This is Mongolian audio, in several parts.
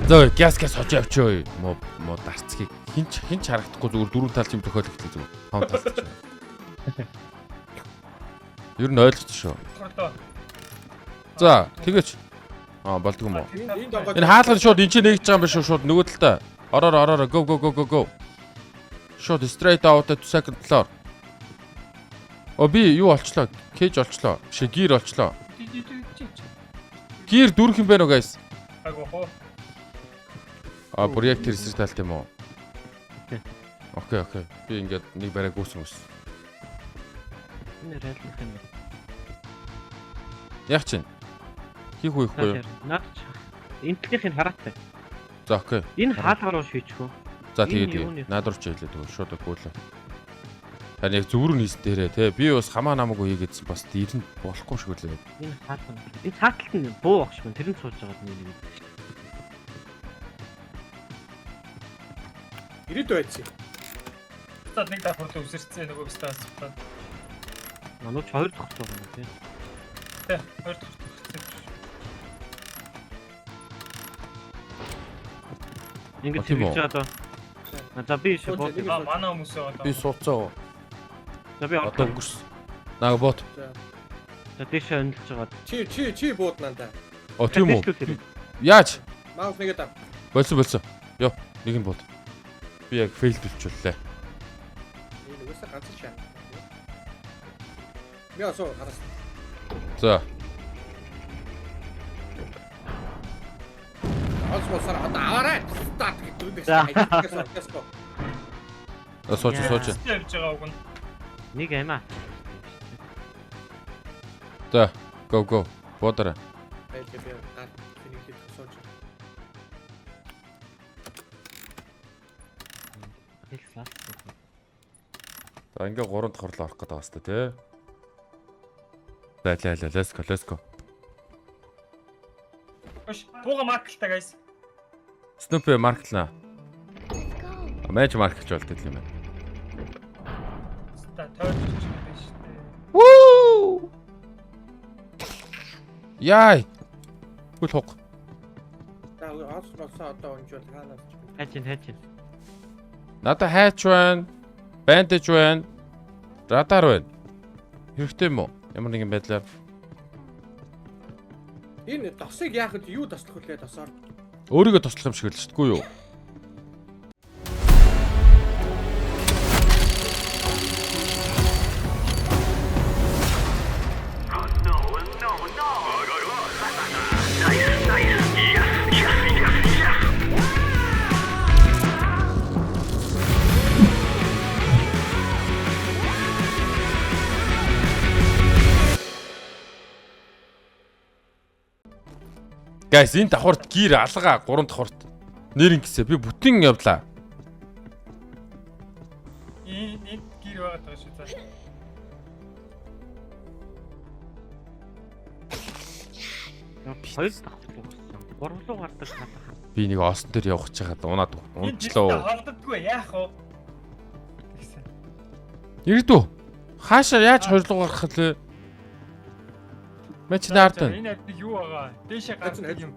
За газ хож явчаа. Мо дарцгийг хинч харагдахгүй зүгээр дөрөв тал юм тохиолдолтой зүгээр. Таван талч. Ер нь ойлгоч шүү. За тэгээч. Болдгоо мó. Энэ хаалганд шууд энэ чинь нэгж байгаа юм биш шүү шууд нөгөө талтай. Ороо go. Шууд straight out to second floor. Би юу олчлоо? Кэж олчлоо. Биш гир олчлоо. Гир дүүрх юм байна уу guys? Агоо. Проект ресерч талт юм уу? Окей. Би ингээд нэг барай гүйсэн. Энэ реалных юм. Яг чинь. Хийх үехгүй юу? Наач. Энтлийнхийг хараатай. За окей. Энэ хаалгаар руу шийчихв. За тэгээд наадурч хэлээ тэгвэл шууд өгөөлөө. Харин яг зүврүү нийс дээрээ те би бас хамаа намаагүй хийгээдсэн бас ирэн болохгүй шиг үлээ. Энэ хаалгаар. Энэ цааталт нь буу багш мөн тэрэн сууж байгаад нэг юм. Ирээд байцгаа. За нэг давхар төвсөрцөө нөгөө стаас цуглаа. Манууч 2 дахь тоо байна тий. Тэ 2 дахь тоо. Ингээд хэлж байгаа. За би шууд манай хүмүүс байгаа. Би сууцаа. За би одоо өнгөрс. Наа бот. За дэшээ өнлөж байгаа. Чи бууднаа та. Тийм үү? Яаж? Маус нэгэд ав. Болсон. Йоо, нэг нь бод. Би яг фейл төлчихлээ. Нүгээс ганц чаа. Яа соо харас. За. Алсмосаар одоо аваарай. Стат гэдэг За. Сууч. явж байгаа уг нь. Нэг аймаа. За, go. Бодорой. За ингээ 3 дахь орлоо орох гэдэг баста тий. За let's go. Ош, бууга марклтаа guys. Snoopy марклнаа. Мэж марклж болдог юм байна. Ста тойрч байна шүү дээ. Woo! Яй. Гүл хуг. За алсмосоо одоо онжол хаанаас ч. Хайчин. Надаа хайч байна. Bandage байна. Радар байна. Хэрэгтэй юм уу? Ямар нэгэн байдлаар. Энэ тосыг яахад юу тослох вүлээ тосоор? Өөрийгөө тослох юм шиг л шүү дээ, юу? Guys, энэ давхарт гир алга 3 давхарт. Нэр ингэсэ би бүтэн явлаа. Энэ гэр байгаа шүү дээ. Хоёр дахь тоо болсон. Гурлуу гардаг хатах. Би нэг осон дээр явах чагаад унаад унцлоо. Холддоггүй яах вэ? Ирдүү. Хаашаа яаж хоёрлоо гарах вэ? Мэч наартаа. Энэ яг юу байгаа? Дээшээ гардаг юм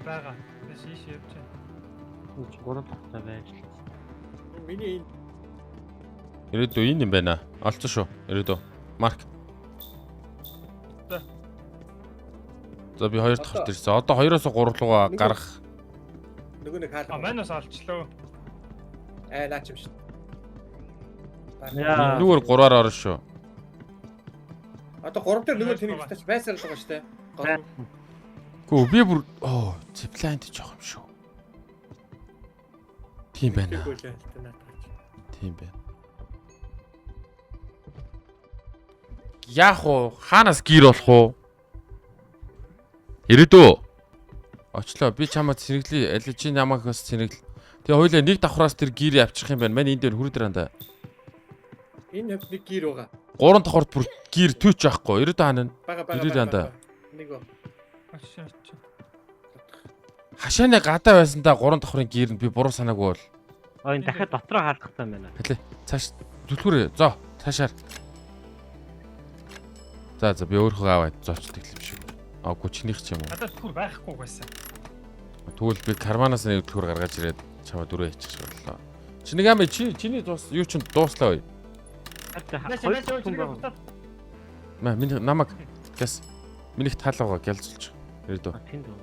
байгаа. Шиш явж байна. 3 дахь байж. Миний Ирдүү энэ юм байна. Олцсон шүү. Ирдүү. Марк. За би 2 дахь ирсэн. Одоо 2-оос 3 руугаа гарах. нөгөө нэг хаалга. Манус олчлоо. Наач юм шүү. Нүгээр 3-аар орно шүү. Одоо 3 дээр нөгөө тэнийг тач байсаар л байгаа шүү дээ. Гүү би бүр зиплайнд жоох юм шүү. Тийм байна. Тийм байна. Яах вэ? Хаанаас гэр болох вэ? Ирээдөө. Очлоо би чамаа сэргэлээ. Аль чи намайг бас сэргэл. Тэгээ хоёлаа нэг давхраас тэр гэр авчих юм байна. Манай энэ дээр хүрээд рандаа. Энэ нэг гэр байгаа. 3 давхарт бүр гэр төөч яахгүй. Ирээдөө хаана? Ирээд рандаа. Нэг ба. Хашааны гадаа байсандаа 3 давхрын гэр нь би буруу санаагүй бол. Энэ дахиад дотроо хаалгахтай байна. Хэлээ. Цааш зүлгүүрээ. Зоо, цаашаар. За би өөрхөө аваад зоочдөг юм шиг. Гүчнийх ч юм уу. Надад түр байхгүй байсан. Тэгвэл би карманаас нэг төгөр гаргаж ирээд чамаа дөрөв хийчих боллоо. Шинэгами чиний юу ч дууслаа бай. Нэшэ хүн байгаа. Миний намайг гэс миний таалгаа гялзуулж. Ирээдөө. Тэнд үү.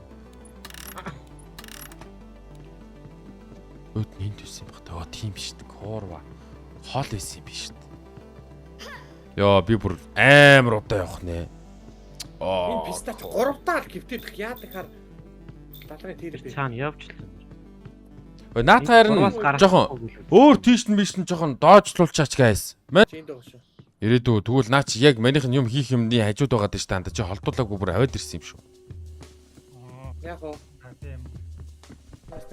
Өөд нэнд байсан юм байна. Оо тийм биш үү. Коорва. Хоол байсан юм биш үү. Йоо би бүр амар удаа явах нэ. Энэ пистач 3 таа л гівтэх яадаг хаар дадрын тэр бэ. Цаана явжлаа. Ой наатаар нь жоохон өөр тийш нь биш нь жоохон доожлуулчаач гайс. Чинь дөө шүү. Ирээдөө тэгвэл наа чи яг манийх нь юм хийх юмны хажууд байгаа дээ штэ. Чи холдуулаагүй бүр аваад ирсэн юм шүү. Яг оо. Тийм.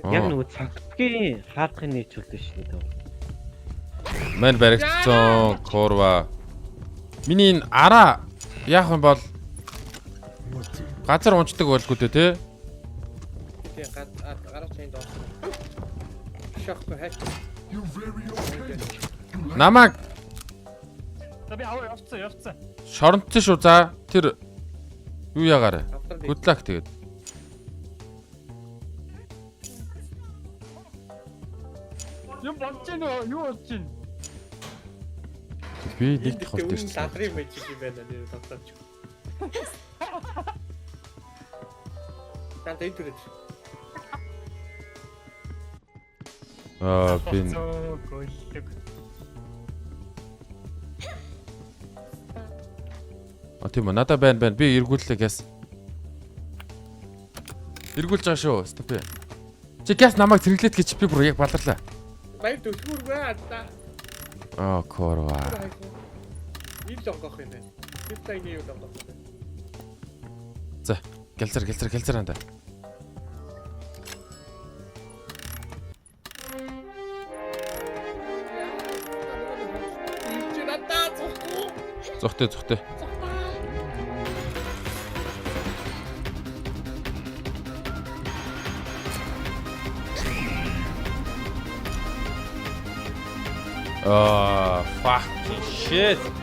Яг нөгөө цагтгийн хаалгын нийцүүлдэг шүү дээ. Мэн баригдсан корва. Миний энэ араа яах юм бол газар унцдаг болгүй дээ те. Тийм гараа чинь доо. Шахах хайч. Намайг За би явцсан. шоронцсон шүү за. Тэр юу ягаарэ? Good luck тэгээд. Юм болж гин үү? Юу болж гин? Би нэг тохиолд Үнэн ирсэн. дадрын мэж юм байна нэр тогтооч. Тань тэр түрэж. Би Гойлдог. тийм үү надаа байна. Би эргүүллээ гэс. Эргүүлж байгаа шүү. Стоп. Чи гэс намайг зэрэглээд гэж би бүр яг баларлаа. Баяр төсвөргүй та. Корва. Ил жонгох юм байна. Тэр тайны юу жонгох юм. За, гэлзэр анда. Чи надад зохгүй. Зохтой. Fucking shit.